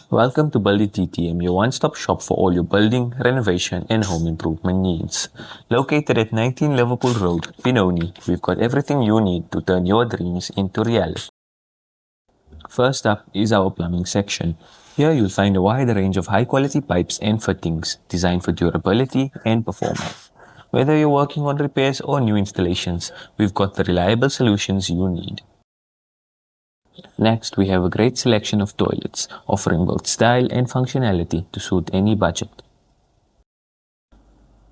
Welcome to Build DTM, your one-stop shop for all your building, renovation, and home improvement needs. Located at 19 Liverpool Road, Benoni, we've got everything you need to turn your dreams into reality. First up is our plumbing section. Here you'll find a wide range of high-quality pipes and fittings designed for durability and performance. Whether you're working on repairs or new installations, we've got the reliable solutions you need. Next, we have a great selection of toilets, offering both style and functionality to suit any budget.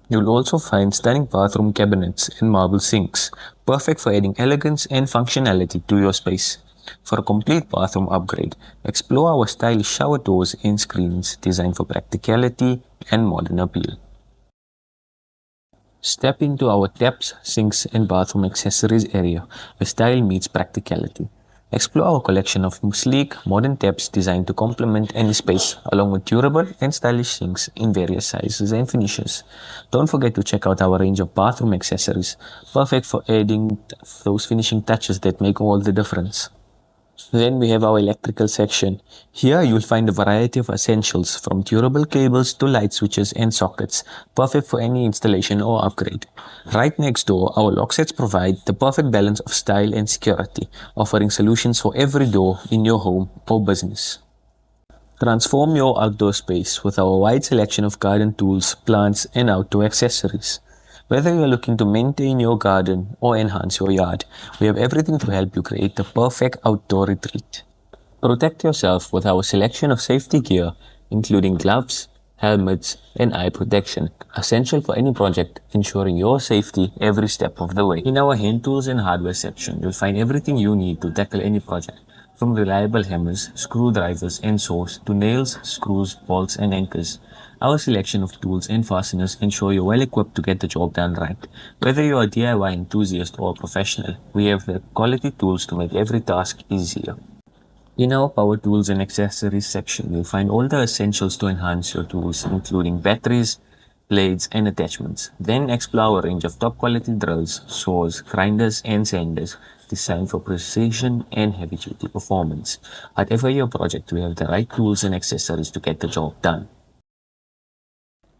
You'll also find stunning bathroom cabinets and marble sinks, perfect for adding elegance and functionality to your space. For a complete bathroom upgrade, explore our stylish shower doors and screens designed for practicality and modern appeal. Step into our taps, sinks, and bathroom accessories area where style meets practicality. Explore our collection of sleek, modern taps designed to complement any space, along with durable and stylish sinks in various sizes and finishes. Don't forget to check out our range of bathroom accessories, perfect for adding those finishing touches that make all the difference. Then we have our electrical section. Here you'll find a variety of essentials from durable cables to light switches and sockets, perfect for any installation or upgrade. Right next door, our lock sets provide the perfect balance of style and security, offering solutions for every door in your home or business. Transform your outdoor space with our wide selection of garden tools, plants, and outdoor accessories. Whether you're looking to maintain your garden or enhance your yard, we have everything to help you create the perfect outdoor retreat. Protect yourself with our selection of safety gear, including gloves, helmets, and eye protection, essential for any project, ensuring your safety every step of the way. In our hand tools and hardware section, you'll find everything you need to tackle any project, from reliable hammers, screwdrivers, and saws to nails, screws, bolts, and anchors. Our selection of tools and fasteners ensure you're well equipped to get the job done right. Whether you're a DIY enthusiast or a professional, we have the quality tools to make every task easier. In our power tools and accessories section, you'll find all the essentials to enhance your tools, including batteries, blades, and attachments. Then explore a range of top quality drills, saws, grinders, and sanders designed for precision and heavy duty performance. Whatever your project, we have the right tools and accessories to get the job done.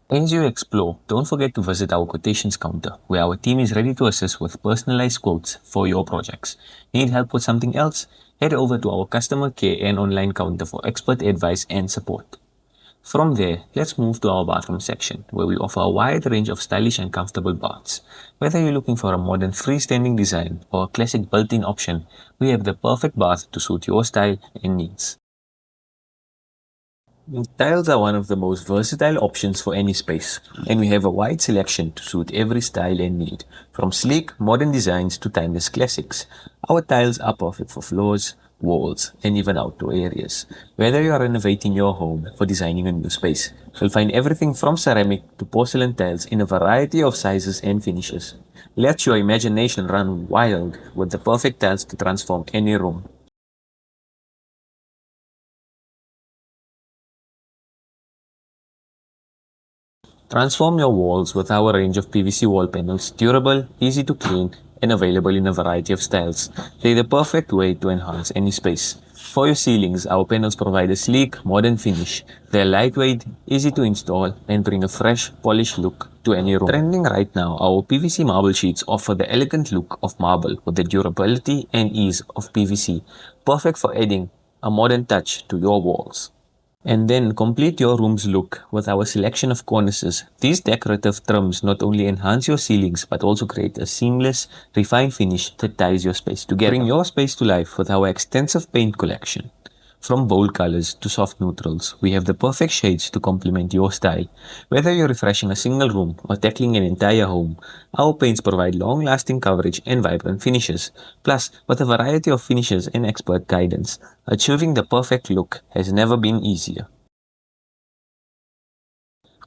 As you explore, don't forget to visit our quotations counter, where our team is ready to assist with personalized quotes for your projects. Need help with something else? Head over to our customer care and online counter for expert advice and support. From there, let's move to our bathroom section, where we offer a wide range of stylish and comfortable baths. Whether you're looking for a modern freestanding design or a classic built-in option, we have the perfect bath to suit your style and needs. Tiles are one of the most versatile options for any space, and we have a wide selection to suit every style and need, from sleek, modern designs to timeless classics. Our tiles are perfect for floors, walls, and even outdoor areas. Whether you are renovating your home or designing a new space, you'll find everything from ceramic to porcelain tiles in a variety of sizes and finishes. Let your imagination run wild with the perfect tiles to transform any room. Transform your walls with our range of PVC wall panels, durable, easy to clean, and available in a variety of styles. They're the perfect way to enhance any space. For your ceilings, our panels provide a sleek, modern finish. They're lightweight, easy to install, and bring a fresh, polished look to any room. Trending right now, our PVC marble sheets offer the elegant look of marble with the durability and ease of PVC, perfect for adding a modern touch to your walls. And then complete your room's look with our selection of cornices. These decorative trims not only enhance your ceilings but also create a seamless, refined finish that ties your space together. Bring your space to life with our extensive paint collection. From bold colors to soft neutrals, we have the perfect shades to complement your style. Whether you're refreshing a single room or tackling an entire home, our paints provide long-lasting coverage and vibrant finishes. Plus, with a variety of finishes and expert guidance, achieving the perfect look has never been easier.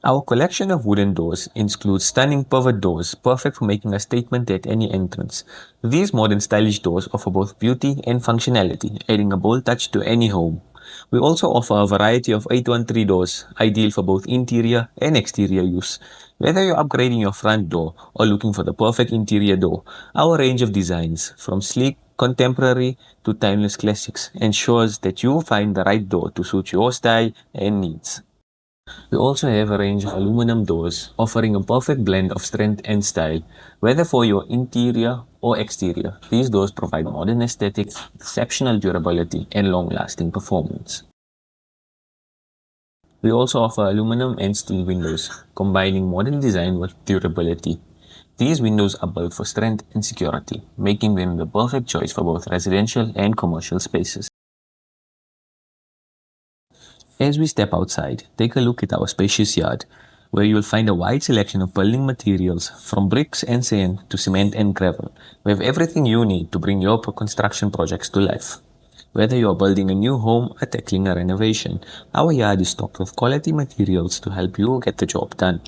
Our collection of wooden doors includes stunning pivot doors, perfect for making a statement at any entrance. These modern stylish doors offer both beauty and functionality, adding a bold touch to any home. We also offer a variety of 813 doors, ideal for both interior and exterior use. Whether you're upgrading your front door or looking for the perfect interior door, our range of designs, from sleek contemporary to timeless classics, ensures that you find the right door to suit your style and needs. We also have a range of aluminum doors offering a perfect blend of strength and style, whether for your interior or exterior. These doors provide modern aesthetics, exceptional durability, and long-lasting performance. We also offer aluminum and steel windows, combining modern design with durability. These windows are built for strength and security, making them the perfect choice for both residential and commercial spaces. As we step outside, take a look at our spacious yard, where you'll find a wide selection of building materials from bricks and sand to cement and gravel. We have everything you need to bring your construction projects to life. Whether you're building a new home or tackling a renovation, our yard is stocked with quality materials to help you get the job done.